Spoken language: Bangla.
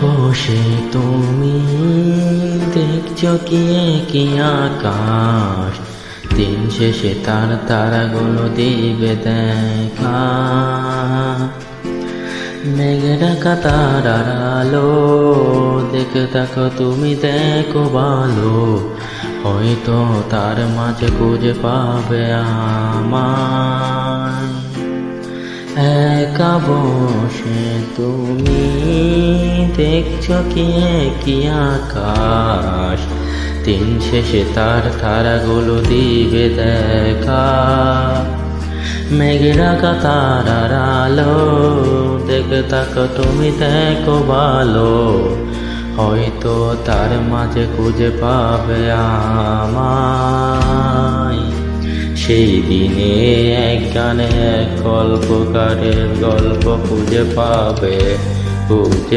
বসে তুমি দেখছো কি আকাশ, দিন শেষে তার তারাগুলো দিবে দেখা। মেঘে ঢাকা তারার আলো দেখে থাকো তুমি, দেখো ভালো, হয়তো তার মাঝে খুঁজে পাবে আমায়। একা বসে তুমি দেখছো কি আকাশ, দিন শেষে তার তারাগুলো দিবে দেখা। মেঘে ঢাকা তারার আলো দেখে থাকো তুমি, দেখো ভালো, হয়তো তার মাঝে খুঁজে পাবে আমায়। সেই দিনে এক গানে এক গল্পকারের গল্প খুঁজে পাবে, খুঁজে